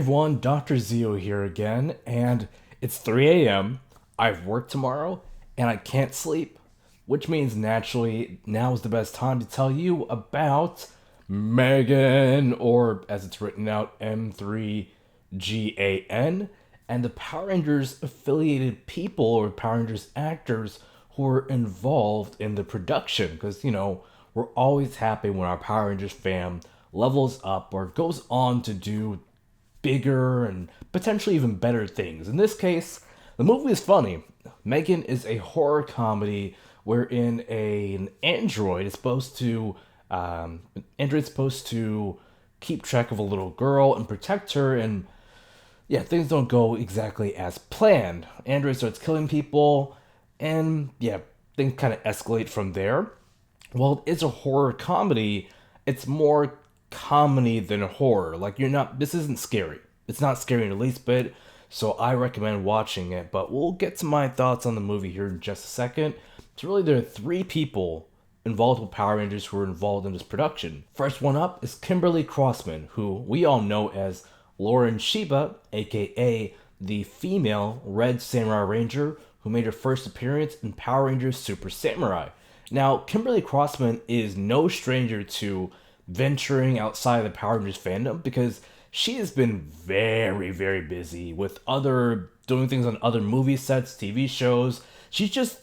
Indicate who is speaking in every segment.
Speaker 1: everyone, Dr. Zio here again, and it's 3 a.m. I've worked tomorrow, and I can't sleep, which means naturally now is the best time to tell you about Megan, or as it's written out, M3GAN, and the Power Rangers affiliated people or Power Rangers actors who were involved in the production. Because, we're always happy when our Power Rangers fam levels up or goes on to do bigger and potentially even better things. In this case, the movie is funny. Megan is a horror comedy wherein an android is supposed to keep track of a little girl and protect her, and yeah, things don't go exactly as planned. Android starts killing people, and yeah, things kind of escalate from there. Well, it's a horror comedy. It's more comedy than horror. Like, you're not, this isn't scary. It's not scary in the least bit, so I recommend watching it. But we'll get to my thoughts on the movie here in just a second. So, really, there are three people involved with Power Rangers who are involved in this production. First one up is Kimberly Crossman, who we all know as Lauren Sheba, aka the female Red Samurai Ranger, who made her first appearance in Power Rangers Super Samurai. Now, Kimberly Crossman is no stranger to venturing outside of the Power Rangers fandom because she has been very, very busy with doing things on other movie sets, TV shows. She's just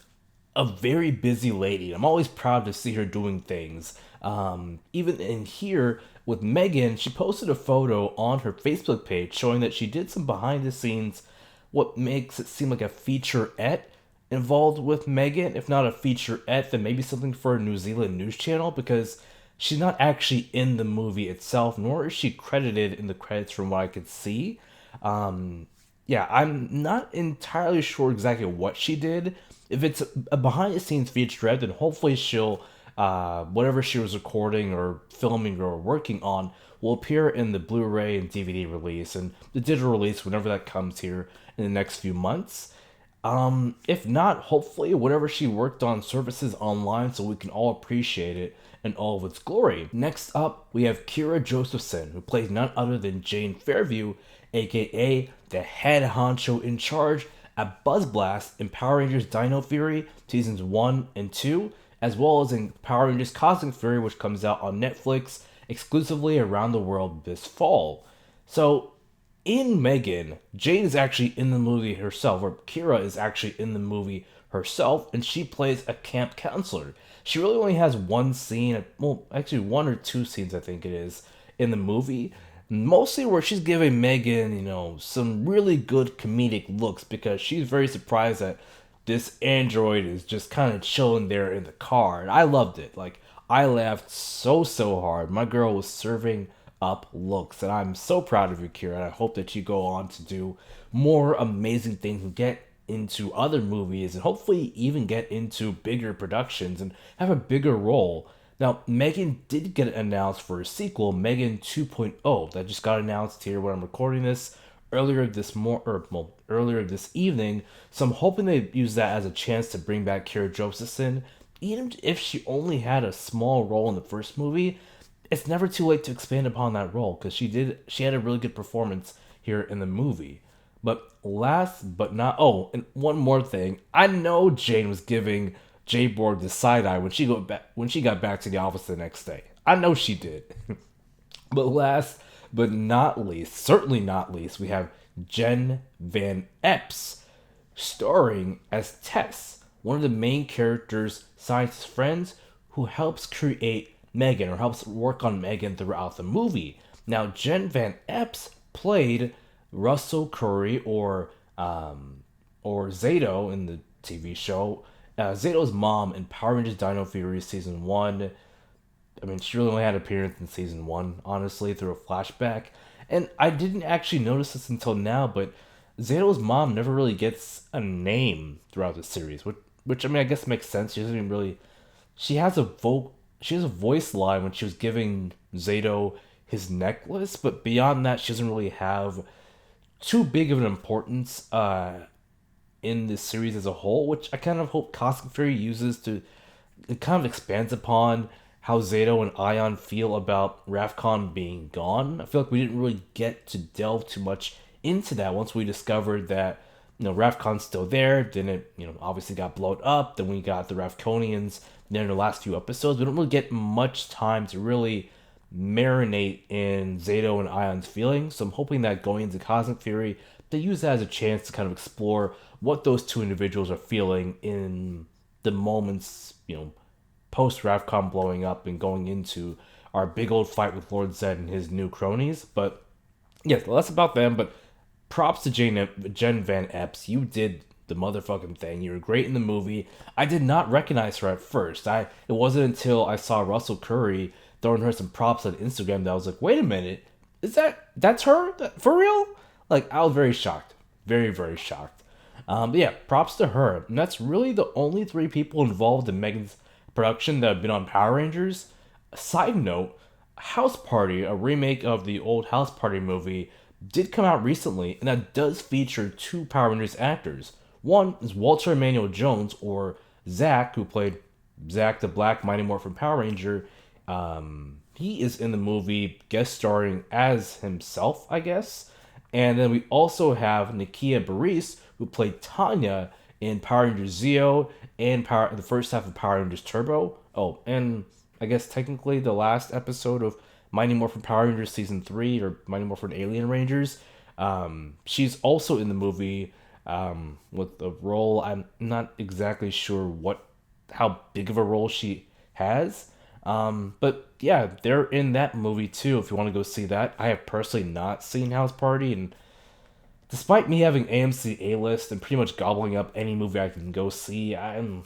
Speaker 1: a very busy lady. I'm always proud to see her doing things. Even in here with Megan, she posted a photo on her Facebook page showing that she did some behind the scenes, what makes it seem like a featurette involved with Megan. If not a featurette, then maybe something for a New Zealand news channel, because she's not actually in the movie itself, nor is she credited in the credits from what I could see. Yeah, I'm not entirely sure exactly what she did. If it's a behind the scenes featurette, then hopefully she'll, whatever she was recording or filming or working on, will appear in the Blu-ray and DVD release and the digital release whenever that comes here in the next few months. If not, hopefully whatever she worked on surfaces online so we can all appreciate it in all of its glory. Next up, we have Kira Josephson, who plays none other than Jane Fairview, aka the head honcho in charge at Buzz Blast in Power Rangers Dino Fury Seasons 1 and 2, as well as in Power Rangers Cosmic Fury, which comes out on Netflix exclusively around the world this fall. So, in Megan, Jane is actually in the movie herself, or Kira is actually in the movie herself, and she plays a camp counselor. She really only has one scene, well, actually one or two scenes, I think it is, in the movie. Mostly where she's giving Megan, some really good comedic looks because she's very surprised that this android is just kind of chilling there in the car. And I loved it. Like, I laughed so hard. My girl was serving up looks, and I'm so proud of you, Kira, and I hope that you go on to do more amazing things and get into other movies and hopefully even get into bigger productions and have a bigger role. Now, Megan did get announced for a sequel, Megan 2.0, that just got announced here when I'm recording this earlier this evening. So I'm hoping they use that as a chance to bring back Kira Josephson. Even if she only had a small role in the first movie, it's never too late to expand upon that role because she had a really good performance here in the movie. But last but not and one more thing, I know Jane was giving J Borg the side eye when she got back to the office the next day. I know she did. But last but not least, certainly not least, we have Jen Van Epps starring as Tess, one of the main character's scientist friends who helps create Megan or helps work on Megan throughout the movie. Now, Jen Van Epps played Russell Curry or Zato in the TV show. Zato's mom in Power Rangers Dino Fury Season 1. I mean, she really only had an appearance in Season 1, honestly, through a flashback. And I didn't actually notice this until now, but Zato's mom never really gets a name throughout the series, which I mean, I guess makes sense. She doesn't even really... She has a voice line when she was giving Zato his necklace, but beyond that, she doesn't really have too big of an importance in this series as a whole, which I kind of hope Cosmic Fury uses to... It kind of expands upon how Zato and Ion feel about Ravcon being gone. I feel like we didn't really get to delve too much into that once we discovered that Ravcon's still there. Then it obviously got blown up. Then we got the Ravconians. Then in the last few episodes, we don't really get much time to really marinate in Zato and Ion's feelings. So I'm hoping that going into Cosmic Fury, they use that as a chance to kind of explore what those two individuals are feeling in the moments, post Ravcon blowing up and going into our big old fight with Lord Zed and his new cronies. But yeah, less about them. But props to Jen Van Epps. You did the motherfucking thing. You were great in the movie. I did not recognize her at first. It wasn't until I saw Russell Curry throwing her some props on Instagram that I was like, wait a minute, that's her for real? Like, I was very shocked, very very shocked. But yeah, props to her. And that's really the only three people involved in Megan's production that have been on Power Rangers. Side note, House Party, a remake of the old House Party movie, did come out recently, and that does feature two Power Rangers actors. One is Walter Emmanuel Jones, or Zack, who played Zack the Black Mighty Morphin Power Ranger. He is in the movie guest starring as himself, I guess. And then we also have Nakia Baris, who played Tanya in Power Rangers Zeo and the first half of Power Rangers Turbo. Oh, and I guess technically the last episode of Mighty Morphin Power Rangers Season 3, or Mighty Morphin Alien Rangers. She's also in the movie with a role. I'm not exactly sure how big of a role she has. But yeah, they're in that movie too if you want to go see that. I have personally not seen House Party, and despite me having AMC A-list and pretty much gobbling up any movie I can go see, I'm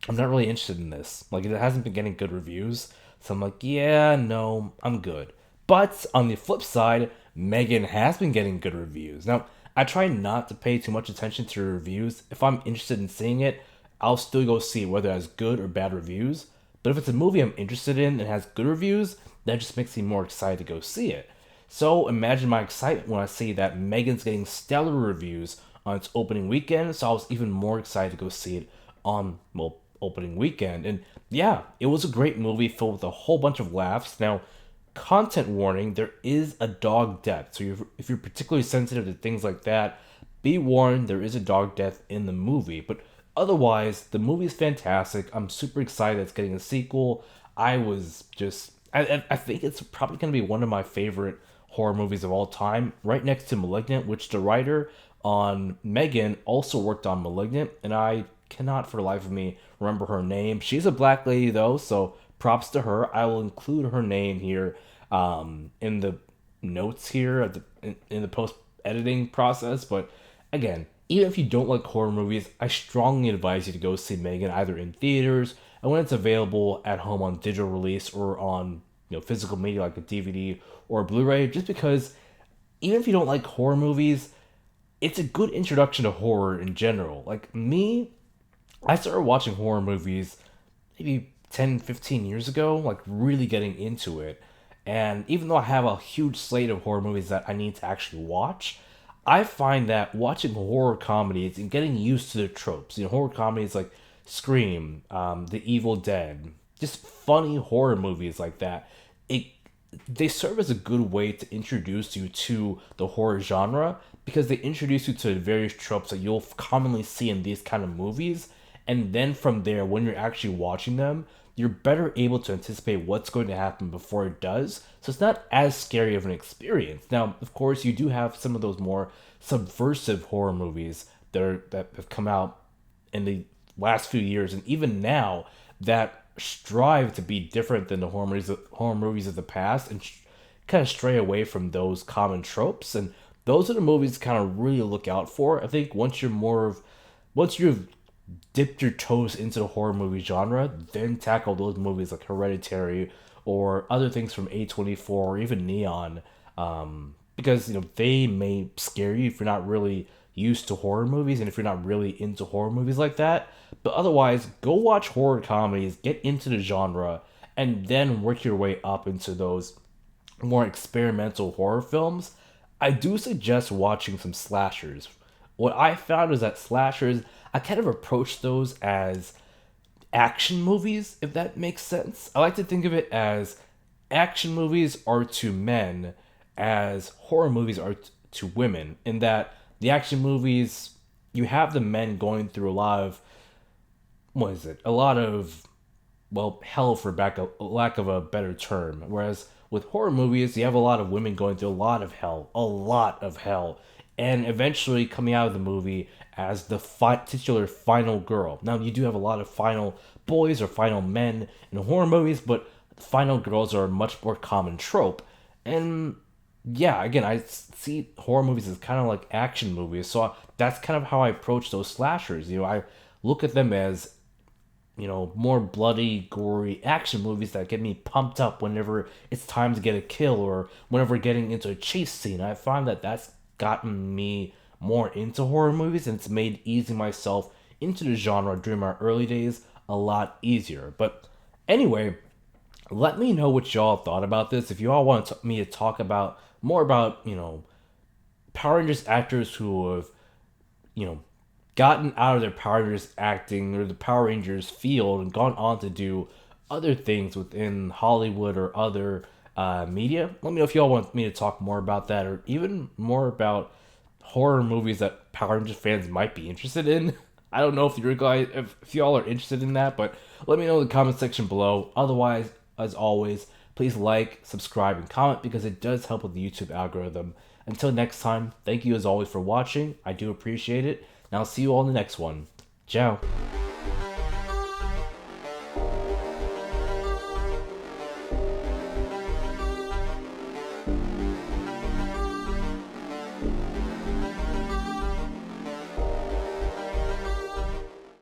Speaker 1: not really interested in this. Like, it hasn't been getting good reviews, so I'm like, yeah, no, I'm good. But on the flip side, M3GAN has been getting good reviews. Now, I try not to pay too much attention to reviews. If I'm interested in seeing it, I'll still go see it, whether it has good or bad reviews. But if it's a movie I'm interested in and has good reviews, that just makes me more excited to go see it. So imagine my excitement when I see that M3GAN's getting stellar reviews on its opening weekend, so I was even more excited to go see it on, opening weekend. And yeah, it was a great movie filled with a whole bunch of laughs. Now, content warning, there is a dog death. So if you're particularly sensitive to things like that, be warned, there is a dog death in the movie. But otherwise, the movie is fantastic. I'm super excited it's getting a sequel. I think it's probably going to be one of my favorite horror movies of all time, right next to Malignant, which the writer on M3GAN also worked on Malignant, and I cannot for the life of me remember her name. She's a black lady though, so props to her. I will include her name here in the notes here in the post editing process. But again, even if you don't like horror movies, I strongly advise you to go see M3GAN either in theaters and when it's available at home on digital release or on physical media like a DVD or a Blu-ray, just because even if you don't like horror movies, it's a good introduction to horror in general. Like me, I started watching horror movies maybe 10, 15 years ago, like really getting into it. And even though I have a huge slate of horror movies that I need to actually watch, I find that watching horror comedies and getting used to the tropes, horror comedies like Scream, The Evil Dead, just funny horror movies like that, they serve as a good way to introduce you to the horror genre, because they introduce you to the various tropes that you'll commonly see in these kind of movies. And then from there, when you're actually watching them, you're better able to anticipate what's going to happen before it does. So it's not as scary of an experience. Now, of course, you do have some of those more subversive horror movies that have come out in the last few years, and even now, that strive to be different than the horror movies of the past, and kind of stray away from those common tropes. And those are the movies to kind of really look out for. I think once you've dipped your toes into the horror movie genre, then tackle those movies like Hereditary or other things from A24 or even Neon, because they may scare you if you're not really used to horror movies and if you're not really into horror movies like that. But otherwise, go watch horror comedies, get into the genre, and then work your way up into those more experimental horror films. I do suggest watching some slashers. What I found is that slashers, I kind of approach those as action movies, if that makes sense. I like to think of it as action movies are to men as horror movies are to women, in that the action movies, you have the men going through a lot of, what is it? A lot of, well, hell for lack of a better term. Whereas with horror movies, you have a lot of women going through a lot of hell, and eventually coming out of the movie as the titular final girl. Now, you do have a lot of final boys or final men in horror movies, but final girls are a much more common trope. And yeah, again, I see horror movies as kind of like action movies, so that's kind of how I approach those slashers. I look at them as more bloody, gory action movies that get me pumped up whenever it's time to get a kill or whenever getting into a chase scene. I find that that's gotten me more into horror movies, and it's made easing myself into the genre during my early days a lot easier. But anyway, let me know what y'all thought about this. If you all want me to talk about more about, Power Rangers actors who have, you know, gotten out of their Power Rangers acting or the Power Rangers field and gone on to do other things within Hollywood or other media. Let me know if y'all want me to talk more about that, or even more about horror movies that Power Rangers fans might be interested in. I don't know if you guys, if y'all are interested in that, but let me know in the comment section below. Otherwise, as always, please like, subscribe, and comment because it does help with the YouTube algorithm. Until next time, thank you as always for watching. I do appreciate it. And I'll see you all in the next one. Ciao.